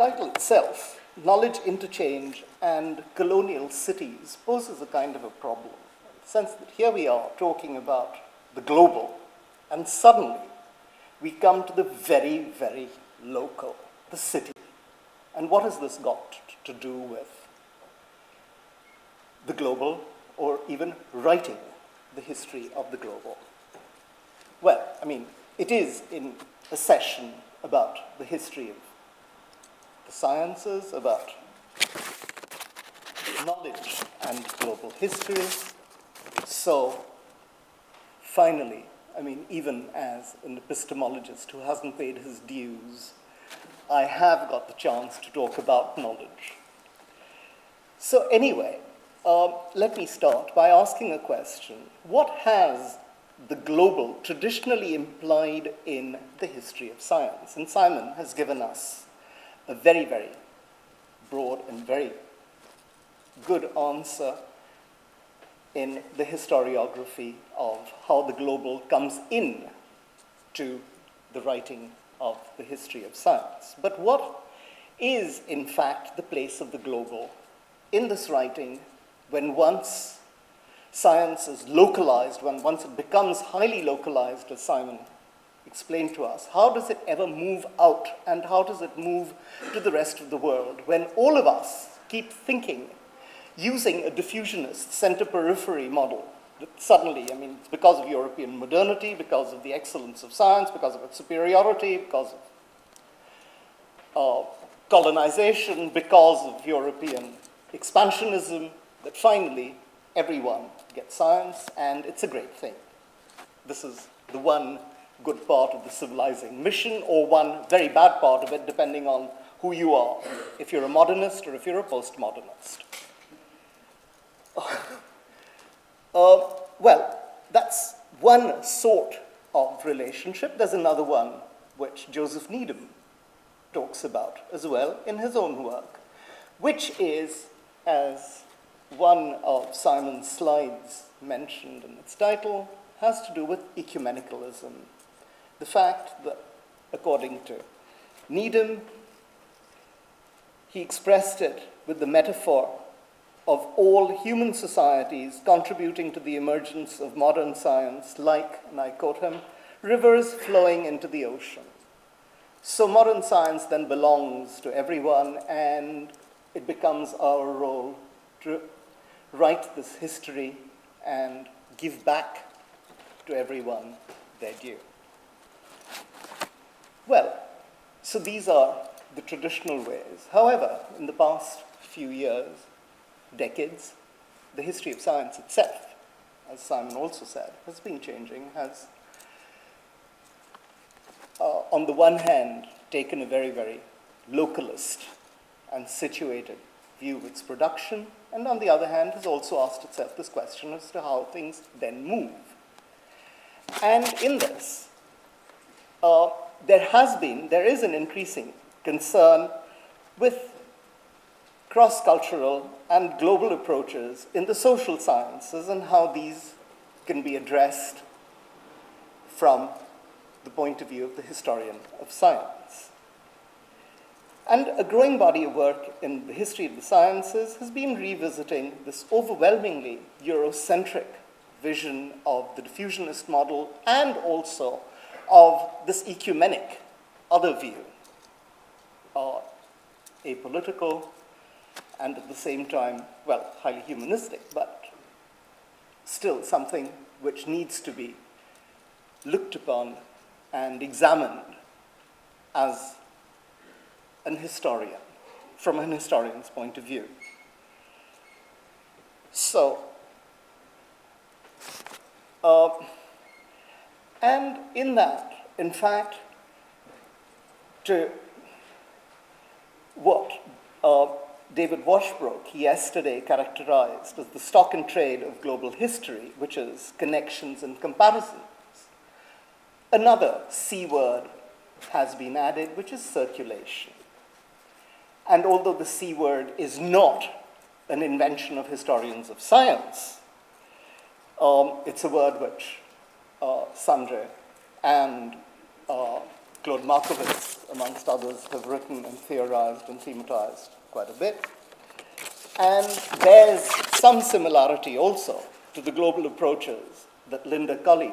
title itself, Knowledge Interchange and Colonial Cities, poses a kind of a problem. In the sense that here we are talking about the global, and suddenly we come to the very, very local, the city. And what has this got to do with the global, or even writing the history of the global? Well, I mean, it is in a session about the history of the sciences, about knowledge and global history. So, finally, I mean, even as an epistemologist who hasn't paid his dues, I have got the chance to talk about knowledge. So anyway, let me start by asking a question. What has the global traditionally implied in the history of science? And Simon has given us a very, very broad and very good answer in the historiography of how the global comes in to the writing of the history of science. But what is, in fact, the place of the global in this writing when once science is localized, when once it becomes highly localized, as Simon explained to us? How does it ever move out, and how does it move to the rest of the world when all of us keep thinking using a diffusionist center-periphery model that suddenly, I mean, it's because of European modernity, because of the excellence of science, because of its superiority, because of colonization, because of European expansionism, that finally everyone gets science, and it's a great thing. This is the one good part of the civilizing mission, or one very bad part of it, depending on who you are, if you're a modernist or if you're a postmodernist. Well, that's one sort of relationship. There's another one which Joseph Needham talks about as well in his own work, which is, as one of Simon's slides mentioned in its title, has to do with ecumenicalism. The fact that, according to Needham, he expressed it with the metaphor of all human societies contributing to the emergence of modern science, like, and I quote him, rivers flowing into the ocean. So modern science then belongs to everyone, and it becomes our role to write this history and give back to everyone their due. Well, so these are the traditional ways. However, in the past few years, decades, the history of science itself, as Simon also said, has been changing, has, on the one hand, taken a very, very localist and situated view of its production, and on the other hand, has also asked itself this question as to how things then move. And in this, there is an increasing concern with cross-cultural and global approaches in the social sciences and how these can be addressed from the point of view of the historian of science. And a growing body of work in the history of the sciences has been revisiting this overwhelmingly Eurocentric vision of the diffusionist model, and also of this ecumenic other view, apolitical, and at the same time, well, highly humanistic, but still something which needs to be looked upon and examined as an historian, from an historian's point of view. So, and in that, in fact, to what David Washbrook yesterday characterized as the stock and trade of global history, which is connections and comparisons, another C word has been added, which is circulation. And although the C word is not an invention of historians of science, it's a word which Sanjay and Claude Markowitz, amongst others, have written and theorized and thematized quite a bit. And there's some similarity also to the global approaches that Linda Cully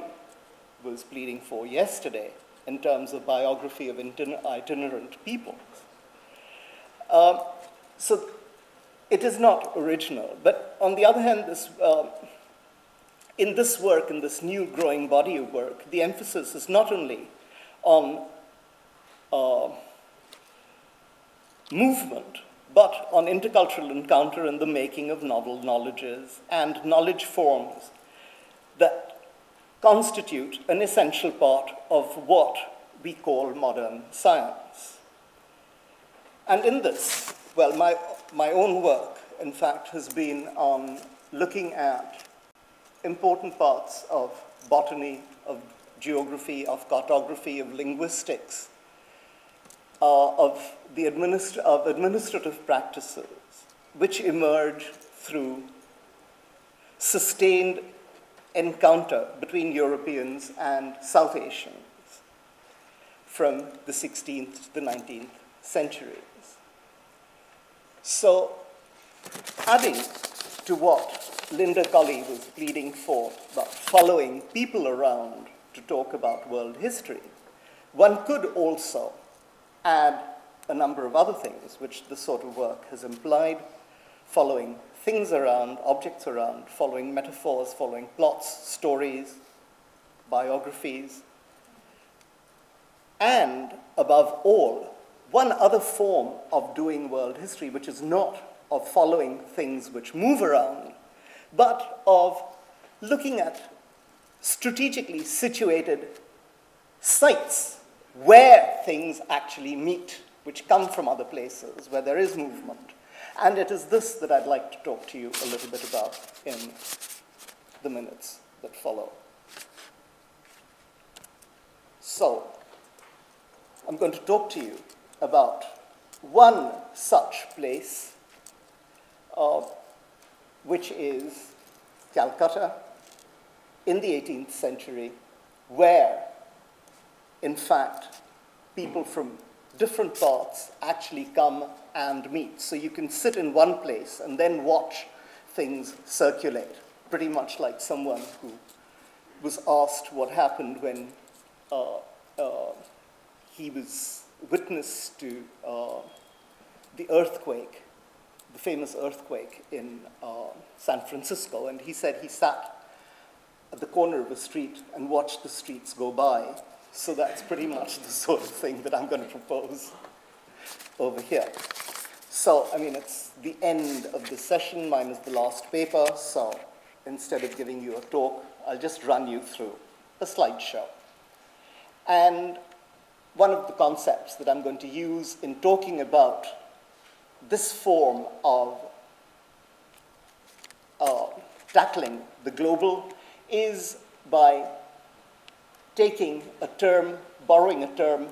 was pleading for yesterday in terms of biography of itinerant peoples. So it is not original, but on the other hand, in this work, in this new growing body of work, the emphasis is not only on movement, but on intercultural encounter and the making of novel knowledges and knowledge forms that constitute an essential part of what we call modern science. And in this, well, my own work, in fact, has been on looking at important parts of botany, of geography, of cartography, of linguistics, of administrative practices, which emerge through sustained encounter between Europeans and South Asians from the 16th to the 19th centuries. So, adding to what Linda Cully was pleading for about following people around to talk about world history, one could also add a number of other things which this sort of work has implied, following things around, objects around, following metaphors, following plots, stories, biographies, and above all, one other form of doing world history, which is not of following things which move around, but of looking at strategically situated sites where things actually meet, which come from other places, where there is movement. And it is this that I'd like to talk to you a little bit about in the minutes that follow. So, I'm going to talk to you about one such place, which is Calcutta in the 18th century, where, in fact, people from different parts actually come and meet. So you can sit in one place and then watch things circulate, pretty much like someone who was asked what happened when he was witness to the earthquake, the famous earthquake in San Francisco, and he said he sat at the corner of a street and watched the streets go by. So that's pretty much the sort of thing that I'm going to propose over here. So, I mean, it's the end of the session, mine is the last paper, so instead of giving you a talk, I'll just run you through a slideshow. And one of the concepts that I'm going to use in talking about this form of tackling the global is by taking a term, borrowing a term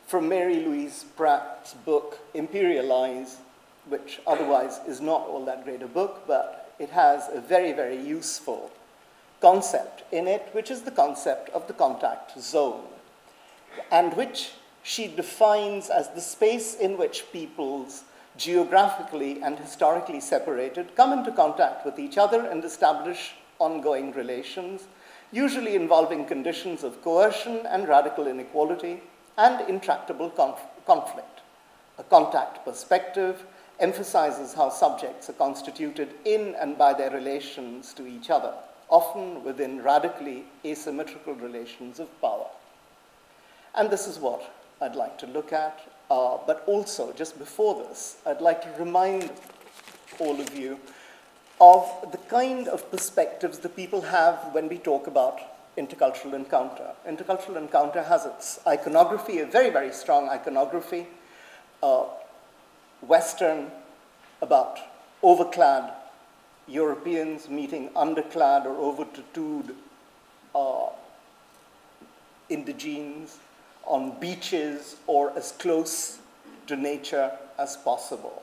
from Mary Louise Pratt's book, Imperialize, which otherwise is not all that great a book, but it has a very, very useful concept in it, which is the concept of the contact zone, and which she defines as the space in which peoples, geographically and historically separated, come into contact with each other and establish ongoing relations, usually involving conditions of coercion and radical inequality and intractable conflict. A contact perspective emphasizes how subjects are constituted in and by their relations to each other, often within radically asymmetrical relations of power. And this is what I'd like to look at, but also, just before this, I'd like to remind all of you of the kind of perspectives that people have when we talk about intercultural encounter. Intercultural encounter has its iconography, a very, very strong iconography, Western, about overclad Europeans meeting underclad or over-tattooed indigenes on beaches or as close to nature as possible.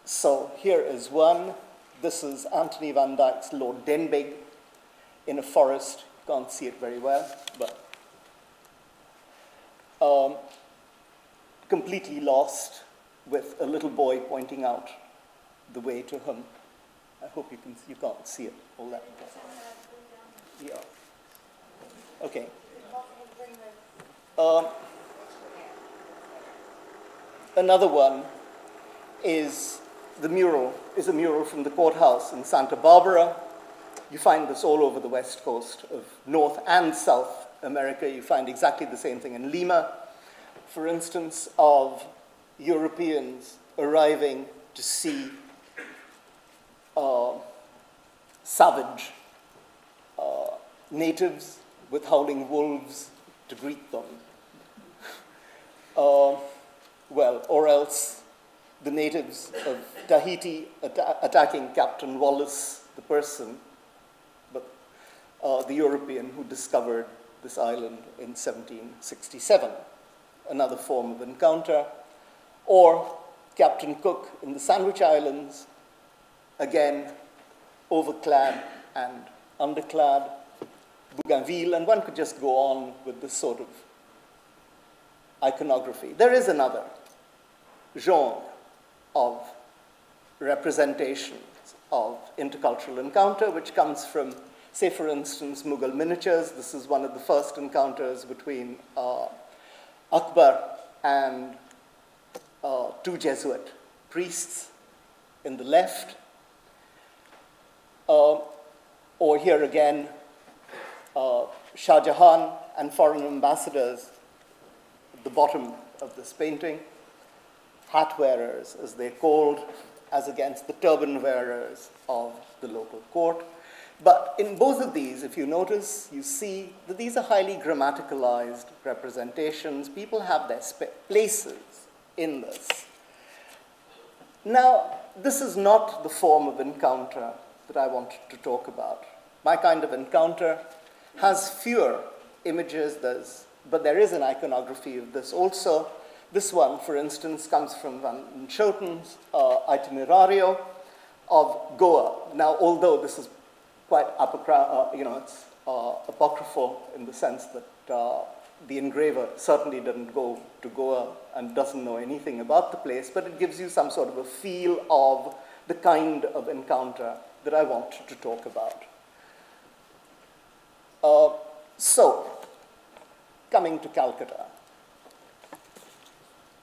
So here is one. This is Anthony van Dyck's Lord Denbigh in a forest. You can't see it very well, but completely lost with a little boy pointing out the way to him. I hope you can't see it, all that. Yeah. Okay. Another one is a mural from the courthouse in Santa Barbara. You find this all over the west coast of North and South America. You find exactly the same thing in Lima, for instance, of Europeans arriving to see savage natives with howling wolves to greet them. Or else the natives of Tahiti attacking Captain Wallace, the person, the European who discovered this island in 1767, another form of encounter. Or Captain Cook in the Sandwich Islands, again, overclad and underclad, Bougainville, and one could just go on with this sort of iconography. There is another genre of representations of intercultural encounter, which comes from, say, for instance, Mughal miniatures. This is one of the first encounters between Akbar and two Jesuit priests in the left. Or here again, Shah Jahan and foreign ambassadors at the bottom of this painting, hat wearers, as they're called, as against the turban wearers of the local court. But in both of these, if you notice, you see that these are highly grammaticalized representations. People have their places in this. Now, this is not the form of encounter that I want to talk about. My kind of encounter has fewer images, but there is an iconography of this also. This one, for instance, comes from Van Schoten's Itinerario of Goa. Now, although this is quite it's apocryphal in the sense that the engraver certainly didn't go to Goa and doesn't know anything about the place, but it gives you some sort of a feel of the kind of encounter that I want to talk about. So, coming to Calcutta.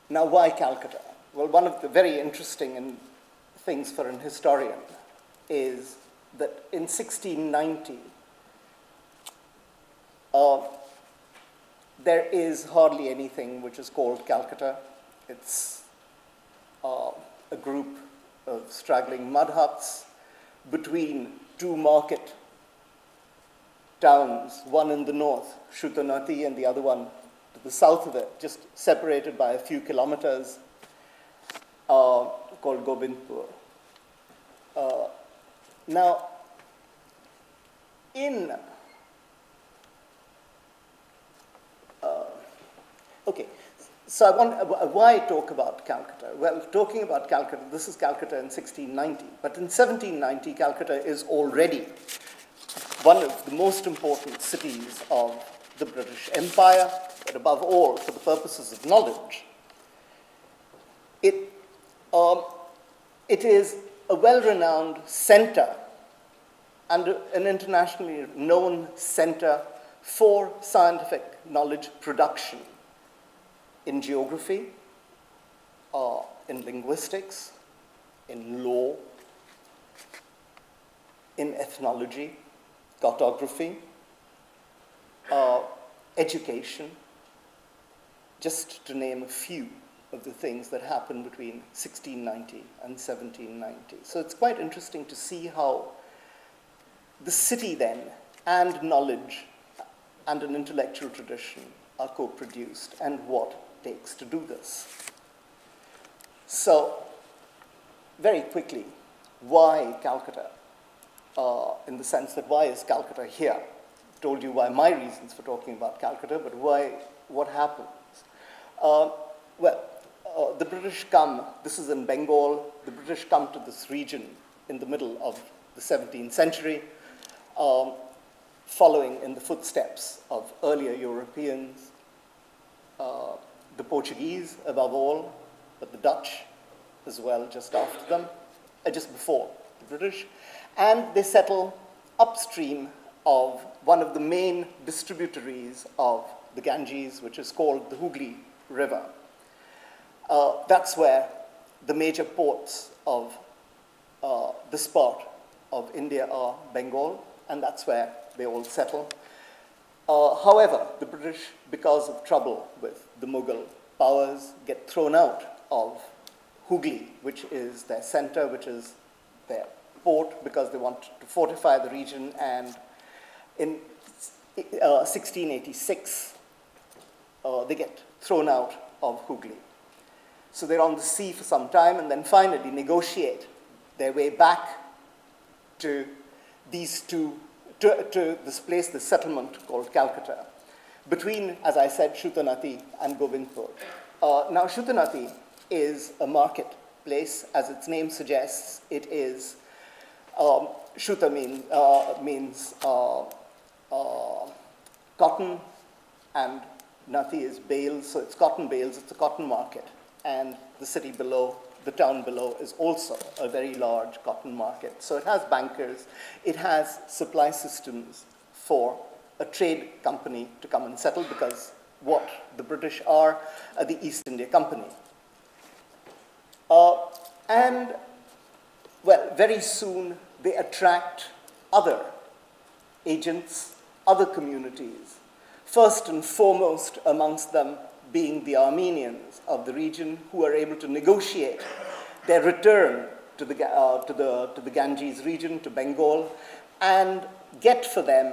Now, why Calcutta? Well, one of the very interesting things for an historian is that in 1690, there is hardly anything which is called Calcutta. It's a group of straggling mud huts between two market towns, one in the north, Shutanati, and the other one to the south of it, just separated by a few kilometers, called Govindpur. Now, so why talk about Calcutta? Well, talking about Calcutta, this is Calcutta in 1690, but in 1790, Calcutta is already one of the most important cities of the British Empire, but above all, for the purposes of knowledge. It is a well-renowned center and an internationally known center for scientific knowledge production in geography, in linguistics, in law, in ethnology, cartography, education, just to name a few of the things that happened between 1690 and 1790. So it's quite interesting to see how the city then, and knowledge, and an intellectual tradition are co-produced, and what it takes to do this. So, very quickly, why Calcutta? In the sense that why is Calcutta here? I've told you why my reasons for talking about Calcutta, but what happens? The British come, this is in Bengal, the British come to this region in the middle of the 17th century, following in the footsteps of earlier Europeans, the Portuguese above all, but the Dutch as well just after them, just before the British. And they settle upstream of one of the main distributaries of the Ganges, which is called the Hooghly River. That's where the major ports of this part of India are Bengal, and that's where they all settle. However, the British, because of trouble with the Mughal powers, get thrown out of Hooghly, which is their center, which is their port, because they want to fortify the region. And in 1686, they get thrown out of Hooghly. So they're on the sea for some time, and then finally negotiate their way back to these two, to this place, this settlement called Calcutta, between, as I said, Shutanati and Govindpur. Now, Shutanati is a marketplace, as its name suggests. It is, Shuta means cotton, and Nati is bales, so it's cotton bales, it's a cotton market. And the city below, the town below, is also a very large cotton market. So it has bankers, it has supply systems for a trade company to come and settle, because what the British are the East India Company. And, well, very soon they attract other agents, other communities, first and foremost amongst them being the Armenians of the region, who are able to negotiate their return to the Ganges region, to Bengal, and get for them,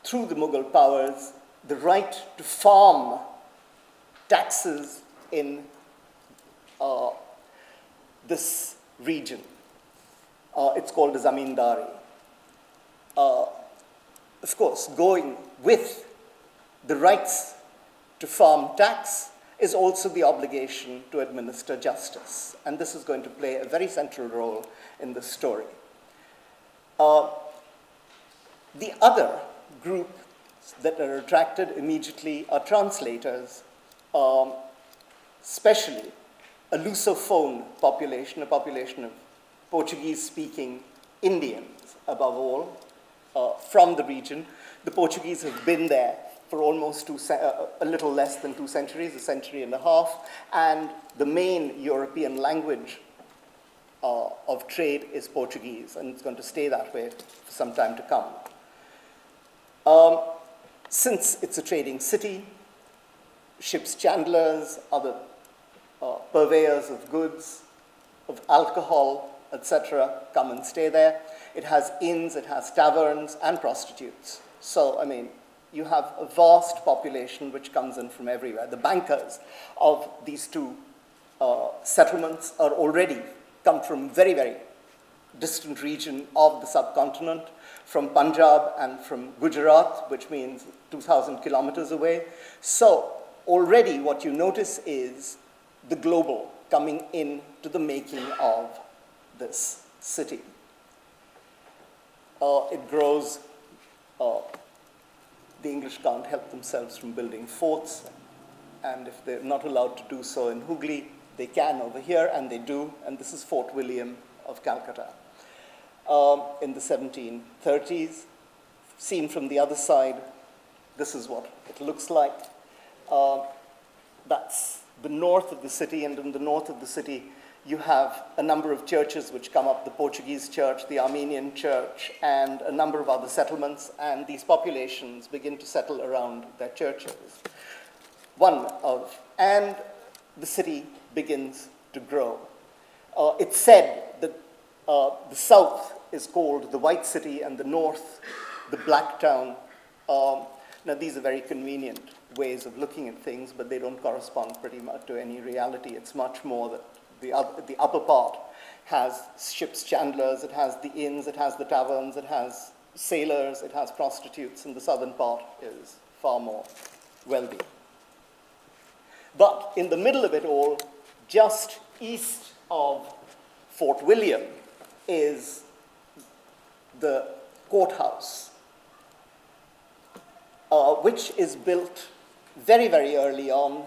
through the Mughal powers, the right to farm taxes in this region. It's called a zamindari. Of course, going with the rights to farm tax is also the obligation to administer justice. And this is going to play a very central role in the story. The other group that are attracted immediately are translators, especially a Lusophone population, a population of Portuguese-speaking Indians, above all, from the region. The Portuguese have been there for almost a little less than 2 centuries, a century and a half, and the main European language of trade is Portuguese, and it's going to stay that way for some time to come. Since it's a trading city, ships' chandlers, other purveyors of goods, of alcohol, etc., come and stay there. It has inns, it has taverns, and prostitutes. So, I mean, you have a vast population which comes in from everywhere. The bankers of these two settlements are already come from very, very distant region of the subcontinent, from Punjab and from Gujarat, which means 2,000 kilometers away. So already what you notice is the global coming in to the making of this city. It grows. The English can't help themselves from building forts, and if they're not allowed to do so in Hooghly, they can over here, and they do, and this is Fort William of Calcutta. In the 1730s, seen from the other side, this is what it looks like. That's the north of the city, and in the north of the city, you have a number of churches which come up, the Portuguese church, the Armenian church, and a number of other settlements, and these populations begin to settle around their churches. And the city begins to grow. It's said that the south is called the White City and the north, the Black Town. Now, these are very convenient ways of looking at things, but they don't correspond pretty much to any reality. It's much more that the upper part has ships' chandlers, it has the inns, it has the taverns, it has sailors, it has prostitutes, and the southern part is far more wealthy. But in the middle of it all, just east of Fort William, is the courthouse, which is built very, very early on.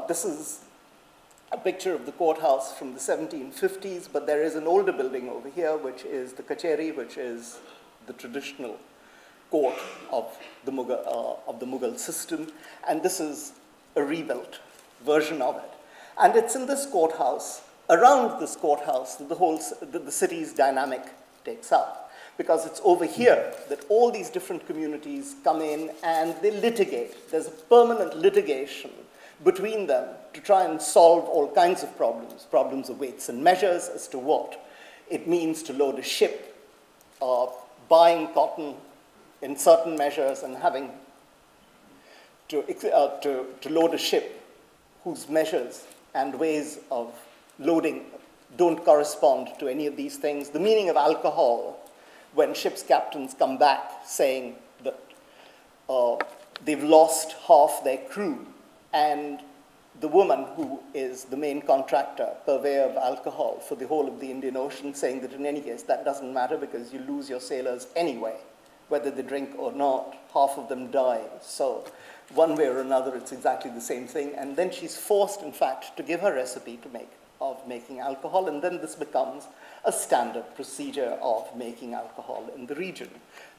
This is a picture of the courthouse from the 1750s, but there is an older building over here, which is the Kacheri, which is the traditional court of the Mughal system, and this is a rebuilt version of it. And it's in this courthouse, around this courthouse, that the city's dynamic takes up, because it's over here that all these different communities come in and they litigate. There's a permanent litigation between them to try and solve all kinds of problems of weights and measures as to what it means to load a ship, buying cotton in certain measures and having to load a ship whose measures and ways of loading don't correspond to any of these things. The meaning of alcohol when ship's captains come back saying that they've lost half their crew, and the woman who is the main contractor, purveyor of alcohol for the whole of the Indian Ocean, saying that in any case that doesn't matter because you lose your sailors anyway, whether they drink or not, half of them die. So one way or another, it's exactly the same thing. And then she's forced, in fact, to give her recipe of making alcohol, and then this becomes a standard procedure of making alcohol in the region.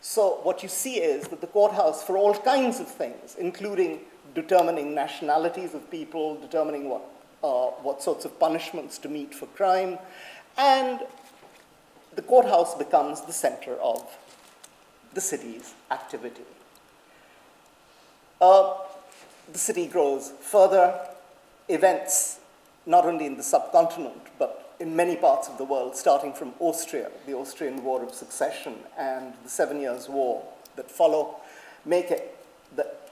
So what you see is that the courthouse, for all kinds of things, including determining nationalities of people, determining what sorts of punishments to meet for crime, and the courthouse becomes the center of the city's activity. The city grows further. Events, not only in the subcontinent, but in many parts of the world, starting from Austria, the Austrian War of Succession, and the 7 Years' War that follow, make it that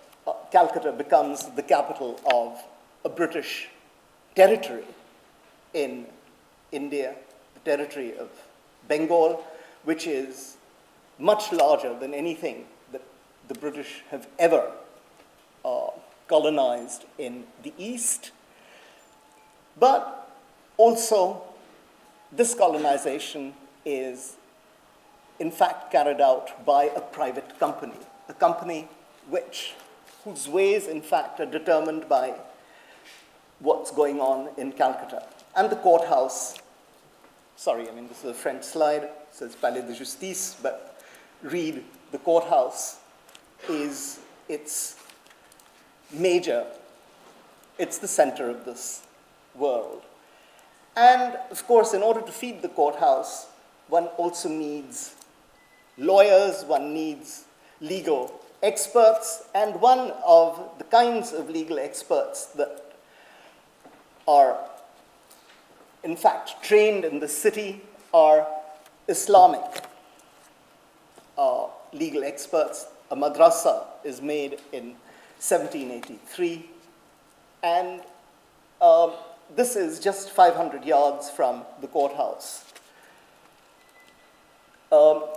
Calcutta becomes the capital of a British territory in India, the territory of Bengal, which is much larger than anything that the British have ever colonized in the East. But also, this colonization is, in fact, carried out by a private company, a company whose ways, in fact, are determined by what's going on in Calcutta. And the courthouse, sorry, I mean, this is a French slide, it says Palais de Justice, but read the courthouse is its major, it's the center of this world. And of course, in order to feed the courthouse, one also needs lawyers, one needs legal experts, and one of the kinds of legal experts that are, in fact, trained in the city are Islamic legal experts. A madrasa is made in 1783, and this is just 500 yards from the courthouse.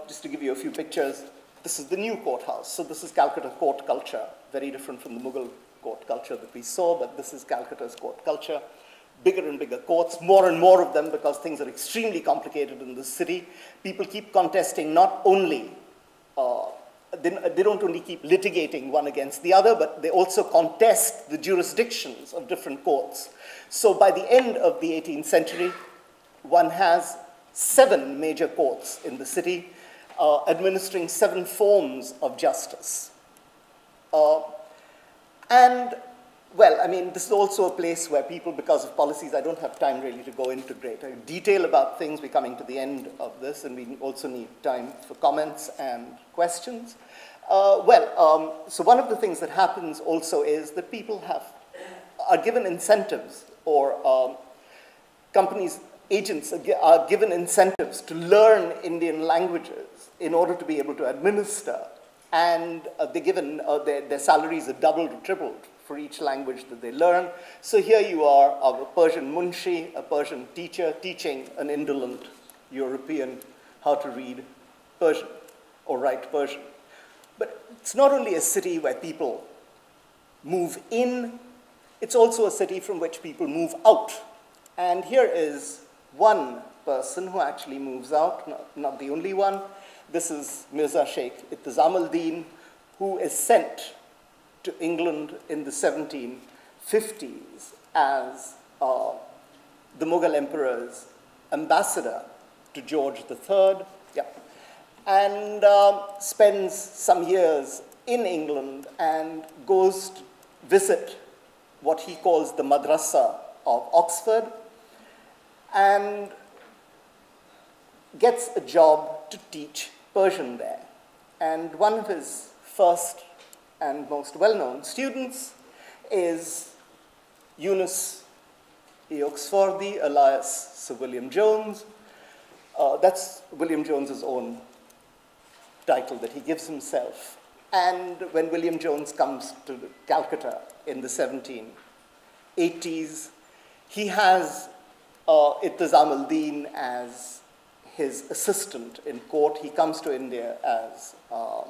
Just to give you a few pictures, this is the new courthouse. So this is Calcutta court culture, very different from the Mughal court culture that we saw, but this is Calcutta's court culture. Bigger and bigger courts, more and more of them, because things are extremely complicated in the city. People keep contesting not only, they don't only keep litigating one against the other, but they also contest the jurisdictions of different courts. So by the end of the 18th century, one has 7 major courts in the city, administering 7 forms of justice. And, well, I mean, this is also a place where people, because of policies, I don't have time really to go into greater detail about things. We're coming to the end of this, and we also need time for comments and questions. So one of the things that happens also is that people are given incentives, or companies, agents are given incentives to learn Indian languages in order to be able to administer, and they're given, their salaries are doubled or tripled for each language that they learn. So here you are, a Persian munshi, a Persian teacher, teaching an indolent European how to read Persian or write Persian. But it's not only a city where people move in, it's also a city from which people move out. And here is one person who actually moves out, not the only one. This is Mirza Sheikh Ittizam al-Din, who is sent to England in the 1750s as the Mughal emperor's ambassador to George III, yeah, and spends some years in England and goes to visit what he calls the Madrasa of Oxford, and gets a job to teach Persian there. And one of his first and most well-known students is Yunus E. Oxfordy, alias Sir William Jones. That's William Jones's own title that he gives himself. And when William Jones comes to Calcutta in the 1780s, he has Intizam al-Din as his assistant in court. He comes to India as a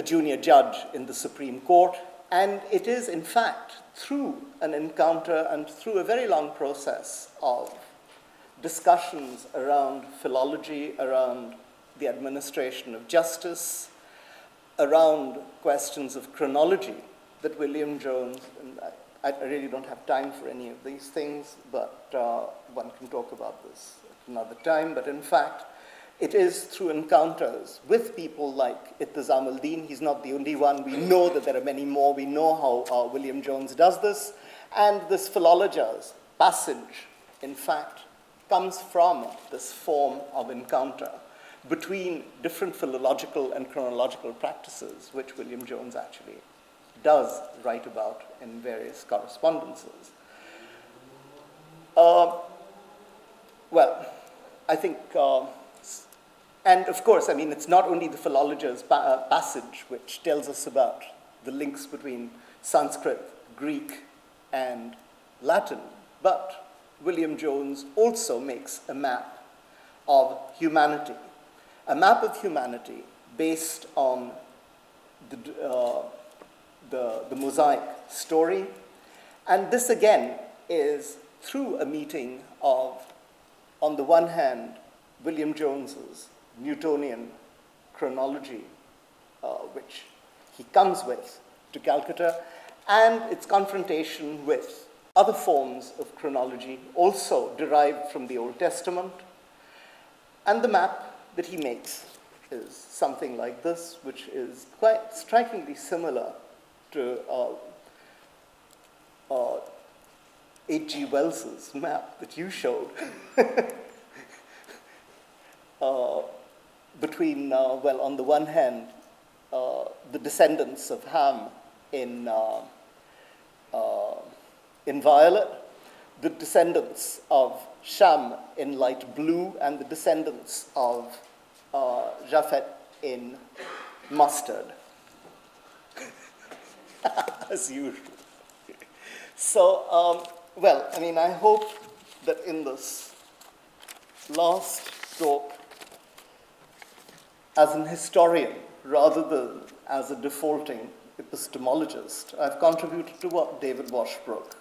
junior judge in the Supreme Court. And it is, in fact, through an encounter and through a very long process of discussions around philology, around the administration of justice, around questions of chronology, that William Jones, and I really don't have time for any of these things, but one can talk about this at another time, but in fact, it is through encounters with people like Intizam al-Din. He's not the only one. We know that there are many more. We know how William Jones does this. And this philologer's passage, in fact, comes from this form of encounter between different philological and chronological practices, which William Jones actually does write about in various correspondences. Well, I think... and of course, I mean, it's not only the philologer's passage which tells us about the links between Sanskrit, Greek, and Latin, but William Jones also makes a map of humanity. A map of humanity based on the Mosaic story. And this, again, is through a meeting of, on the one hand, William Jones's Newtonian chronology, which he comes with to Calcutta, and its confrontation with other forms of chronology, also derived from the Old Testament. And the map that he makes is something like this, which is quite strikingly similar to H.G. Wells's map that you showed. Between, well, on the one hand, the descendants of Ham in violet, the descendants of Sham in light blue, and the descendants of Japhet in mustard, as usual. So, well, I mean, I hope that in this last talk, as an historian, rather than as a defaulting epistemologist, I've contributed to what David Washbrook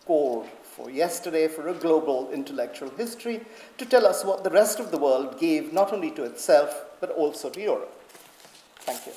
called for yesterday for a global intellectual history, to tell us what the rest of the world gave not only to itself, but also to Europe. Thank you.